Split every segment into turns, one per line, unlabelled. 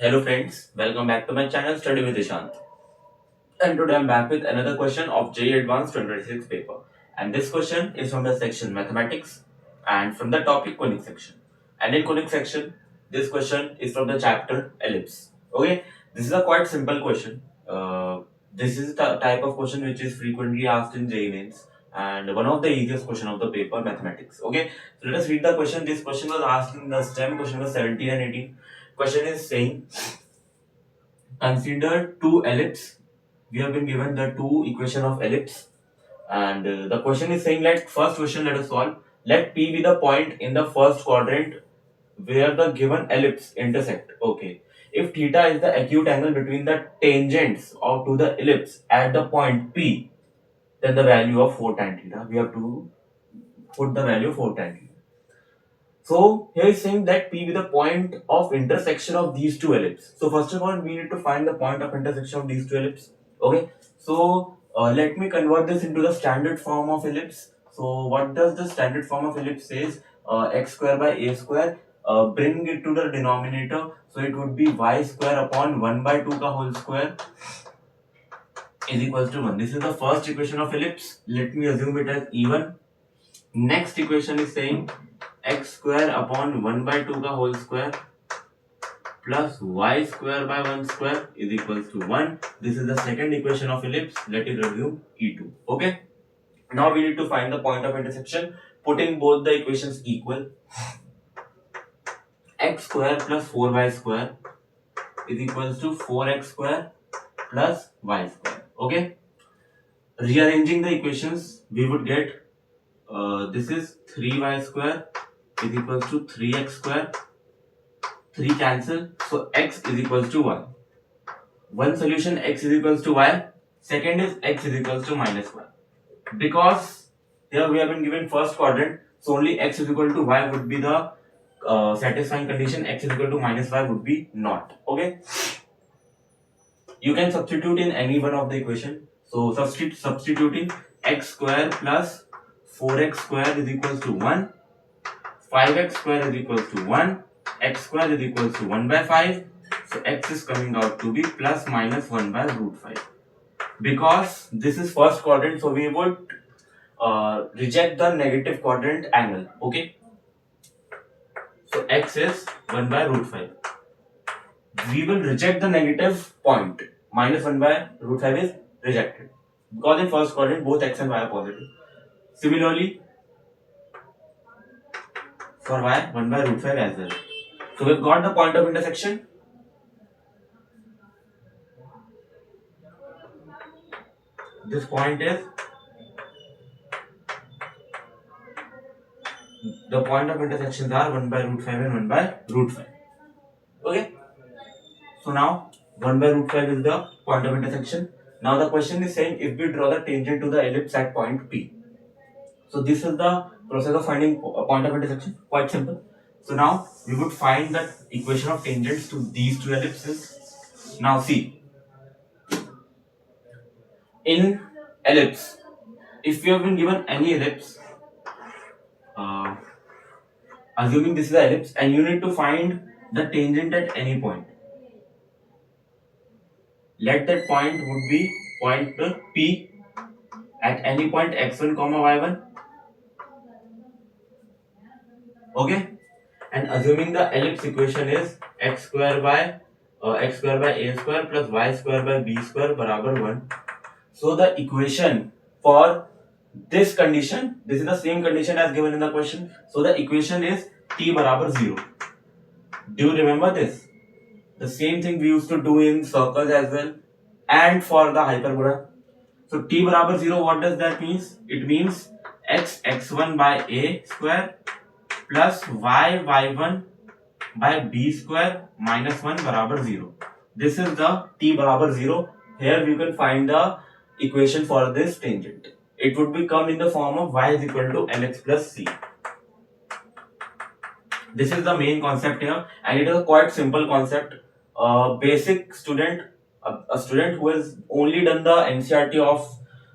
Hello friends, welcome back to my channel Study with Ishant. And today I'm back with another question of JEE Advanced 2026 paper. And this question is from the section Mathematics and from the topic conic section. And in conic section, this question is from the chapter Ellipse. Okay, this is a quite simple question. This is the type of question which is frequently asked in JEE mains and one of the easiest question of the paper mathematics. Okay, so let us read the question. This question was asked in the STEM question was 17 and 18. Question is saying consider two ellipse. We have been given the two equation of ellipse, and the question is saying, let first question let us solve. Let P be the point in the first quadrant where the given ellipse intersect. Okay. If theta is the acute angle between the tangents of to the ellipse at the point P, then the value of 4 tan theta. We have to put the value of 4 tan theta. So here is saying that P be the point of intersection of these two ellipses. So first of all, we need to find the point of intersection of these two ellipses. Okay. So let me convert this into the standard form of ellipse. So what does the standard form of ellipse says? X square by a square. Bring it to the denominator. So it would be y square upon 1 by 2 ka whole square is equals to 1. This is the first equation of ellipse. Let me assume it as even. Next equation is saying x square upon 1 by 2 ka whole square plus y square by 1 square is equals to 1. This is the second equation of ellipse. Let it assume E2. Okay. Now we need to find the point of intersection. Putting both the equations equal. X square plus 4y square is equals to 4x square plus y square. Okay. Rearranging the equations, we would get this is 3y square is equals to 3x square. 3 cancel, so x is equals to 1. One solution x is equals to y, second is x is equals to minus 1. Because here we have been given first quadrant, so only x is equal to y would be the satisfying condition, x is equal to minus y would be not. Okay, you can substitute in any one of the equation. So substituting x square plus 4x square is equals to 1, 5x square is equals to 1, x square is equals to 1 by 5. So x is coming out to be plus minus 1 by root 5. Because this is first quadrant, so we would reject the negative quadrant angle. Okay. So x is 1 by root 5. We will reject the negative point. Minus 1 by root 5 is rejected. Because in first quadrant, both x and y are positive. Similarly, for y, 1 by root 5 as well. So we've got the point of intersection. This point is the point of intersections are 1 by root 5 and 1 by root 5. Okay. So now 1 by root 5 is the point of intersection. Now the question is saying if we draw the tangent to the ellipse at point P. So this is the process of finding a point of intersection. Quite simple. So now we would find the equation of tangents to these two ellipses. Now see, in ellipse, if we have been given any ellipse, uh, assuming this is the ellipse, and you need to find the tangent at any point. Let that point would be point P at any point x1 comma y1. Okay, and assuming the ellipse equation is x square by a square plus y square by b square barabar 1. So the equation for this condition, this is the same condition as given in the question. So the equation is t barabar 0. Do you remember this? The same thing we used to do in circles as well and for the hyperbola. So t barabar 0, what does that mean? It means x1 by a square plus y1 by b square minus 1 barabar 0. This is the t barabar 0. Here you can find the equation for this tangent. It would become in the form of y is equal to mx plus c. This is the main concept here, and it is a quite simple concept. Basic student, a student who has only done the NCRT of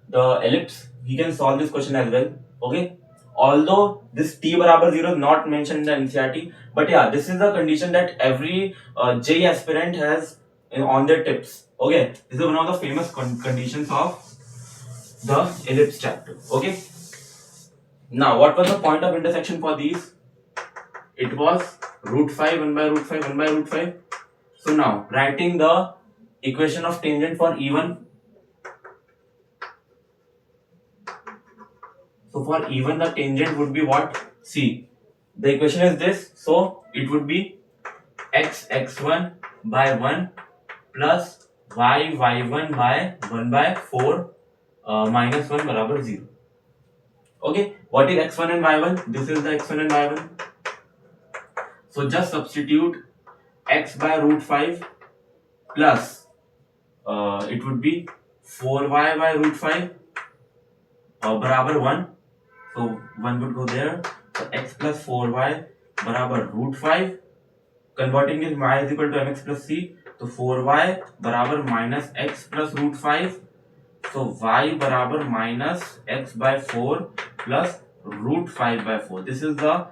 the ellipse, he can solve this question as well. Okay, although this t barabar 0 is not mentioned in the NCERT, but yeah, this is the condition that every JEE aspirant has on their tips. Okay, this is one of the famous conditions of the ellipse chapter. Okay, now what was the point of intersection for these? It was root 5, 1 by root 5, 1 by root 5. So now writing the equation of tangent for E1. So for E1 the tangent would be what? See, the equation is this. So it would be x1 by 1 plus y1 by 1 by 4 minus 1 barabar 0. Okay, what is x1 and y1? This is the x1 and y1. So just substitute x by root 5 plus it would be 4y by root 5 barabar 1. So 1 would go there. So x plus 4y barabar root 5. Converting is y is equal to mx plus c. So 4y barabar minus x plus root 5. So y barabar minus x by 4 plus root 5 by 4. This is the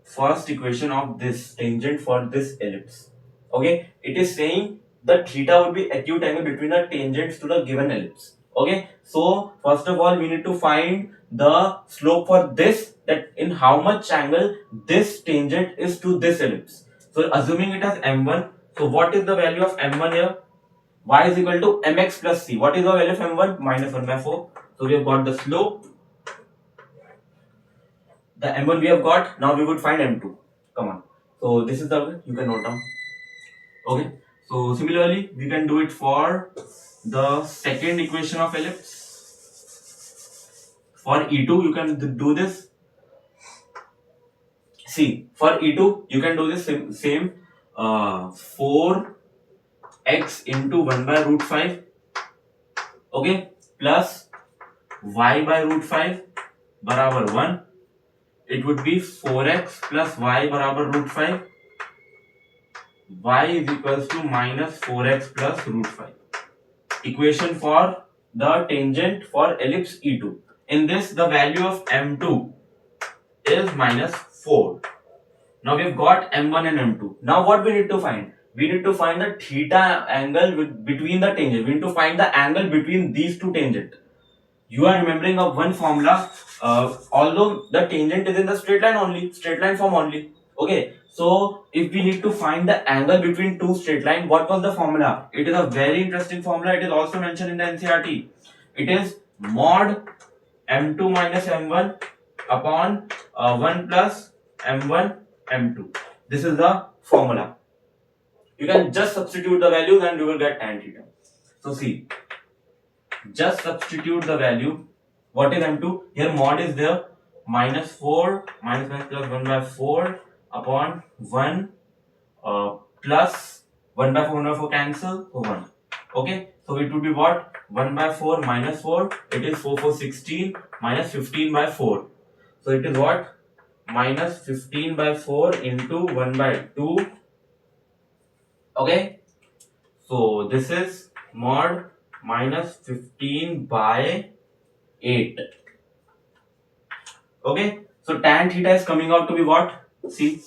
first equation of this tangent for this ellipse. Okay, it is saying the theta would be acute angle between the tangents to the given ellipse. Okay, so first of all we need to find the slope for this, that in how much angle this tangent is to this ellipse. So assuming it as m1, so what is the value of m1 here? Y is equal to mx plus c. What is the value of m1? Minus 1 by 4. So we have got the slope. The m1 we have got. Now we would find m2. Come on. So this is the way you can note down. Okay. So similarly, we can do it for the second equation of ellipse. For E2, you can do this. See, for E2, you can do this same 4x into 1 by root 5. Okay. Plus y by root 5 barabar 1. It would be 4x plus y barabar root 5. Y is equals to minus 4x plus root 5. Equation for the tangent for ellipse E2. In this, the value of m2 is minus 4. Now we have got m1 and m2. Now what we need to find? We need to find the theta angle between the tangent. We need to find the angle between these two tangents. You are remembering of one formula, although the tangent is in the straight line form only. Okay, so if we need to find the angle between two straight line, what was the formula? It is a very interesting formula. It is also mentioned in the NCERT. It is mod m2 minus m1 upon 1 plus m1 m2. This is the formula. You can just substitute the values and you will get tan theta. So see, just substitute the value. What is m2? Here mod is there. Minus 4 minus plus 1 by 4 upon 1 plus 1 by 4, 1 by 4 cancel. So 1. Okay. So it would be what? 1 by 4 minus 4. It is 4 4 16 minus 15 by 4. So it is what? Minus 15 by 4 into 1 by 2. Okay. So this is mod minus 15 by 8. Okay, so tan theta is coming out to be what? See,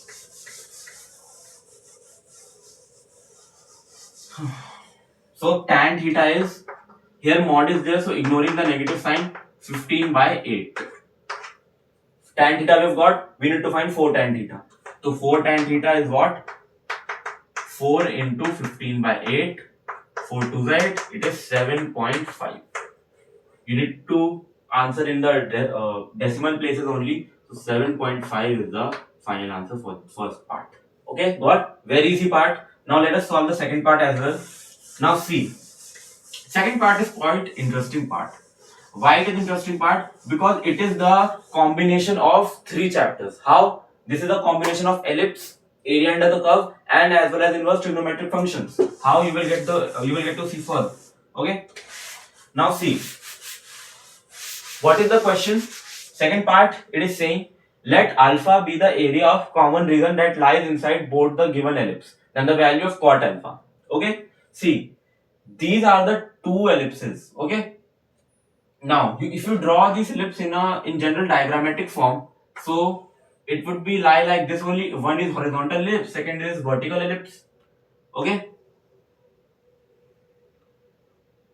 so tan theta is, here mod is there, so ignoring the negative sign, 15 by 8. Tan theta we have got, we need to find 4 tan theta. So 4 tan theta is what? 4 into 15 by 8. 4 to z, it is 7.5. You need to answer in the decimal places only. So 7.5 is the final answer for the first part. Okay, got? Very easy part. Now let us solve the second part as well. Now see, second part is quite interesting part. Why it is interesting part? Because it is the combination of 3 chapters. How? This is a combination of ellipse, area under the curve, and as well as inverse trigonometric functions. How you will get to see further. Okay. Now see, what is the question? Second part, it is saying let alpha be the area of common region that lies inside both the given ellipse. Then the value of cot alpha. Okay. See, these are the two ellipses. Okay. Now, if you draw this ellipse in general diagrammatic form, so it would be lie like this only. One is horizontal ellipse, second is vertical ellipse. Okay.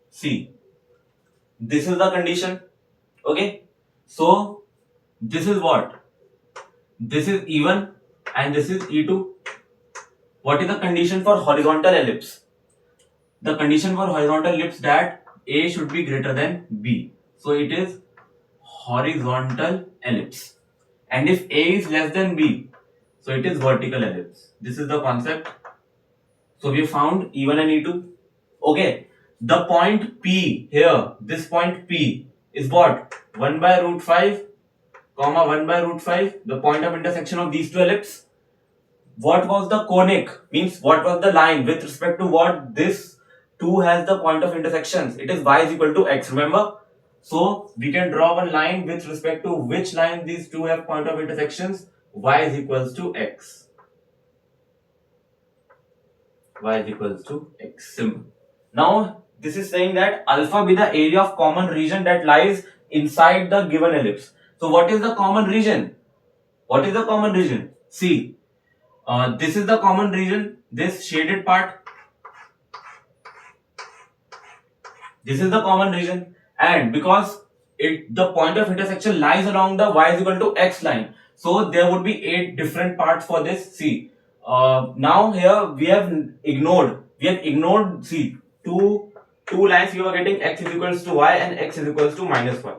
See, this is the condition. Okay. So this is what? This is E1 and this is E2. What is the condition for horizontal ellipse? The condition for horizontal ellipse that A should be greater than B. So it is horizontal ellipse. And if A is less than B, so it is vertical ellipse. This is the concept. So we found E1 and E2. Okay. The point P here, this point P is what? 1 by root 5, comma 1 by root 5, the point of intersection of these two ellipses. What was the conic? Means what was the line with respect to what this 2 has the point of intersections? It is y is equal to x, remember? So we can draw one line with respect to which line these two have point of intersections. Y is equals to x. Y is equals to x. Simple. Now this is saying that alpha be the area of common region that lies inside the given ellipse. So what is the common region? What is the common region? See, this is the common region, this shaded part. This is the common region, and because the point of intersection lies along the y is equal to x line, so there would be 8 different parts for this. See, now here we have ignored. See, two lines we were getting x is equals to y and x is equals to minus 1.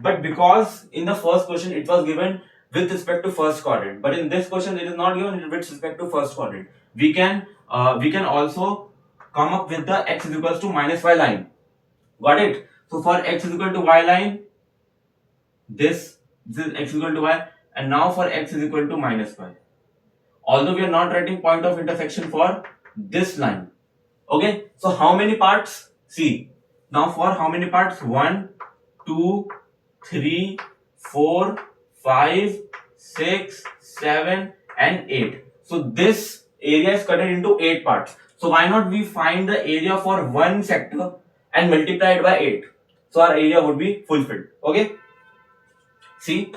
But because in the first question it was given with respect to first quadrant, but in this question it is not given with respect to first quadrant. We can also come up with the x is equals to minus y line. Got it? So for x is equal to y line, this is x is equal to y, and now for x is equal to minus y. Although we are not writing point of intersection for this line. Okay, so how many parts? See, now for how many parts? 1, 2, 3, 4, 5, 6, 7, and 8. So this area is cut into 8 parts. So why not we find the area for one sector and multiply it by 8? So our area would be fulfilled. Okay. See,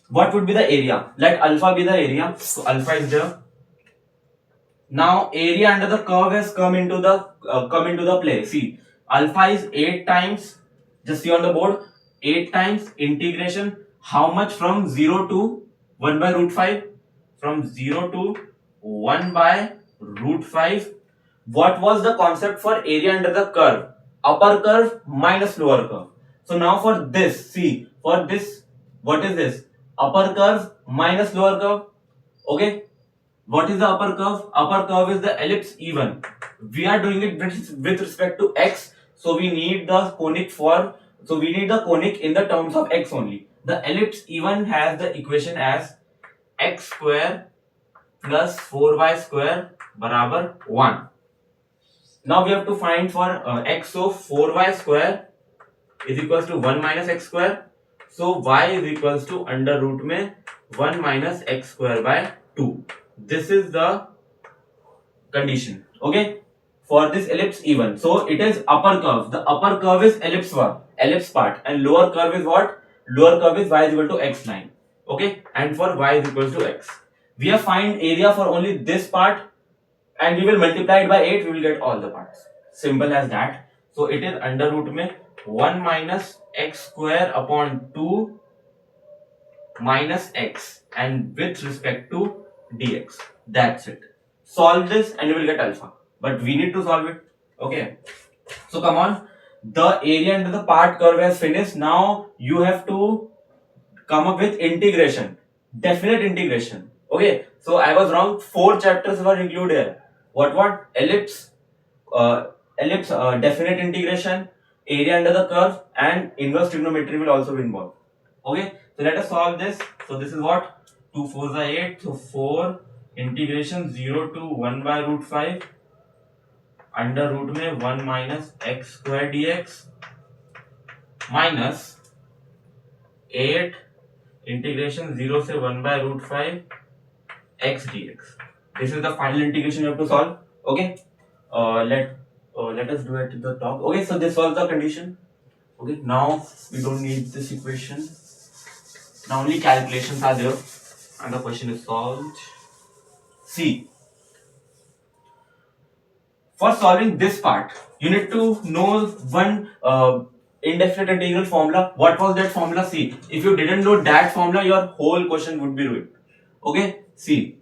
what would be the area? Let alpha be the area. So alpha is there. Now area under the curve has come into the play. See, alpha is 8 times. Just see on the board, 8 times integration. How much from 0 to 1 by root 5? From 0 to 1 by root 5. What was the concept for area under the curve? Upper curve minus lower curve. So now for this, see, for this, what is this? Upper curve minus lower curve. Okay. What is the upper curve? Upper curve is the ellipse E1. We are doing it with respect to x, so we need the conic in the terms of x only. The ellipse E1 has the equation as x square plus 4y square barabar 1. Now we have to find for x, so 4y square is equals to 1 minus x square. So y is equals to under root mein 1 minus x square by 2. This is the condition. Okay, for this ellipse E1. So it is upper curve. The upper curve is ellipse part, and lower curve is what? Lower curve is y is equal to x line. Okay, and for y is equal to x, we have find area for only this part, and we will multiply it by 8. We will get all the parts. Simple as that. So it is under root mein 1 minus x square upon 2 minus x, and with respect to dx. That's it. Solve this and you will get alpha. But we need to solve it. Okay. So come on. The area under the part curve has finished. Now you have to come up with integration. Definite integration. Okay. So I was wrong. 4 chapters were included here. What? Ellipse, definite integration, area under the curve, and inverse trigonometry will also be involved. Okay. So let us solve this. So this is what? 2 4s are 8. So 4 integration 0 to 1 by root 5 under root mein 1 minus x square dx minus 8 integration 0 से 1 by root 5 x dx. This is the final integration you have to solve. Okay. Let us do it at the top. Okay. So this solves the condition. Okay, now we don't need this equation. Now only calculations are there and the question is solved. See, for solving this part, you need to know one indefinite integral formula. What was that formula? See, if you didn't know that formula, your whole question would be ruined. Okay, see,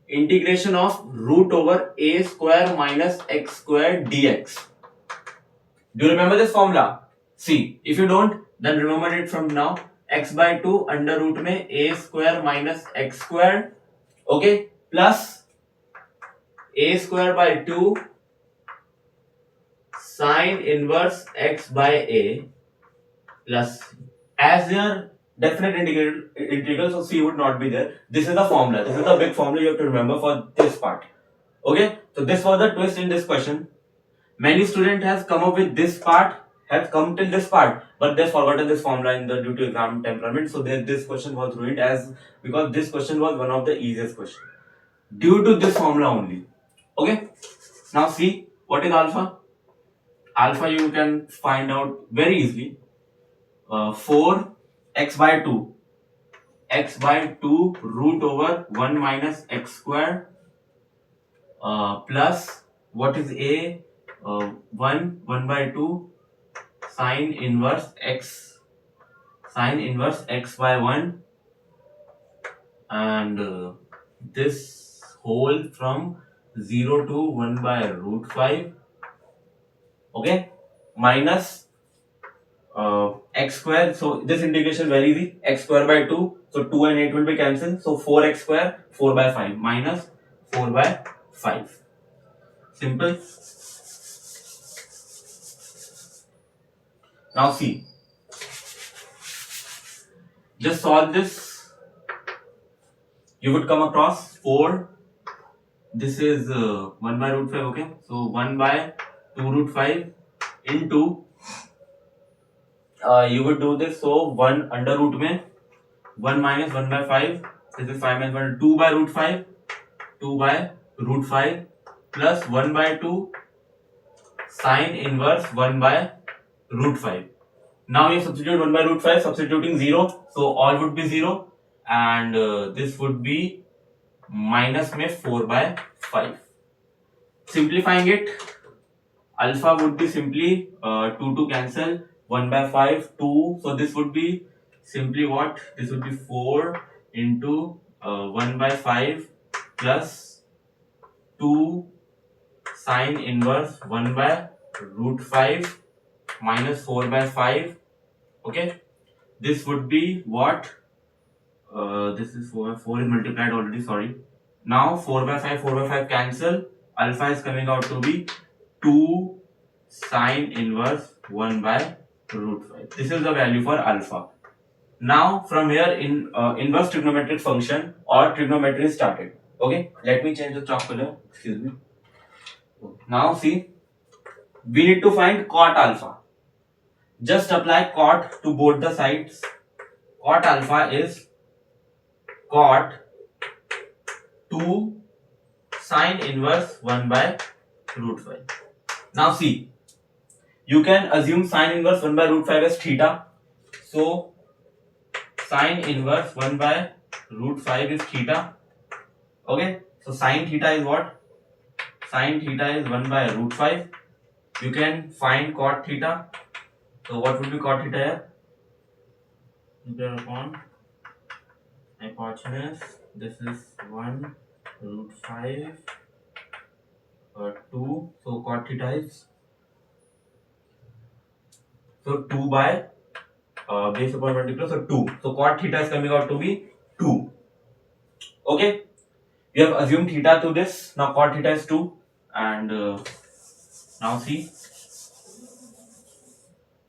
integration of root over a square minus x square dx. Do you remember this formula? See, if you don't, then remember it from now. X by 2 under root में a square minus x square, okay, plus a square by 2 sine inverse x by a plus, as their definite integral, so c would not be there. This is the formula. This is the big formula you have to remember for this part. Okay, so this was the twist in this question. Many student has come up with this part, have come till this part, but they forgotten this formula in the due to exam temperament. So this question was ruined as because this question was one of the easiest question due to this formula only. Okay, now see what is alpha. Alpha you can find out very easily. 4 x by 2, x by 2 root over 1 minus x square plus what is a 1 by 2 sine inverse x by 1 and this whole from 0 to 1 by root 5, okay, minus x square. So this integration very easy, x square by 2, so 2 and 8 will be cancelled, so 4x square 4 by 5 minus 4 by 5. Simple. Now see, just solve this. You would come across 4, this is 1 by root 5, okay, so 1 by 2 root 5 into you would do this, so 1 under root mein 1 minus 1 by 5, this is 5 minus 1, 2 by root 5, 2 by root 5 plus 1 by 2 sine inverse 1 by root 5. Now you substitute 1 by root 5, substituting 0, so all would be 0 and this would be minus में 4 by 5. Simplifying it, alpha would be simply 2 to cancel, 1 by 5, 2, so this would be simply what? This would be 4 into 1 by 5 plus 2 sine inverse 1 by root 5 minus 4 by 5, okay, this would be what? This is 4 is multiplied already, sorry. Now 4 by 5 cancel, alpha is coming out to be 2 sine inverse 1 by root 5. This is the value for alpha. Now from here in inverse trigonometric function or trigonometry is started. Okay, let me change the chalk color, excuse me. Now see, we need to find cot alpha. Just apply cot to both the sides. Cot alpha is cot 2 sine inverse 1 by root 5. Now see, you can assume sine inverse 1 by root 5 as theta. So sine inverse 1 by root 5 is theta. Okay, so sine theta is what? Sine theta is 1 by root 5. You can find cot theta. So what would be cot theta here? Integral upon hypotenuse. This is 1 root 5 2. So cot theta is 2 by base upon vertical. So 2. So cot theta is coming out to be 2. Okay. We have assumed theta to this. Now cot theta is 2. And now see.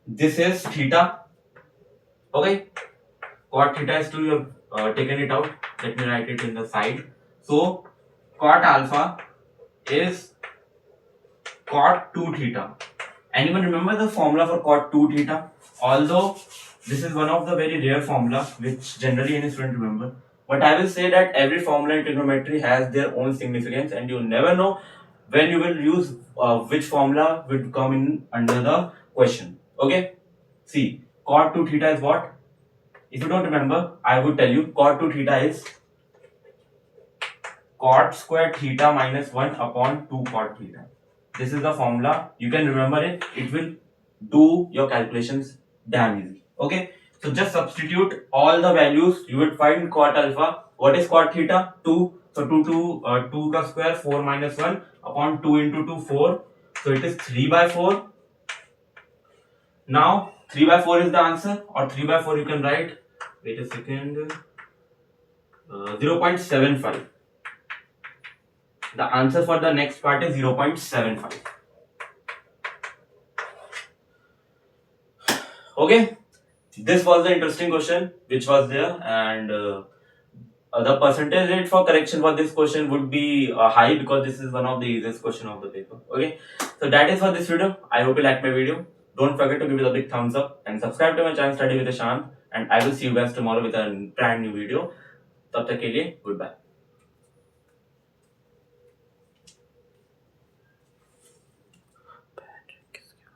This is theta. Okay. Cot theta is 2. You have taken it out. Let me write it in the side. So cot alpha is cot 2 theta. Anyone remember the formula for cot 2 theta? Although this is one of the very rare formula which generally any student remember. But I will say that every formula in trigonometry has their own significance and you never know when you will use which formula will come in under the question. Okay. See, cot 2 theta is what? If you don't remember, I would tell you cot 2 theta is cot square theta minus 1 upon 2 cot theta. This is the formula. You can remember it. It will do your calculations damn easy. Okay. So just substitute all the values. You would find cot alpha. What is cot theta? 2. So 2 ka square 4 minus 1 upon 2 into 2 4. So it is 3 by 4. Now 3 by 4 is the answer, or 3 by 4 you can write. Wait a second. 0.75. The answer for the next part is 0.75. Okay, this was the interesting question which was there, and the percentage rate for correction for this question would be high, because this is one of the easiest question of the paper. Okay, so that is for this video. I hope you liked my video. Don't forget to give it a big thumbs up and subscribe to my channel Study with Ishant, and I will see you guys tomorrow with a brand new video. तब तक के लिए goodbye.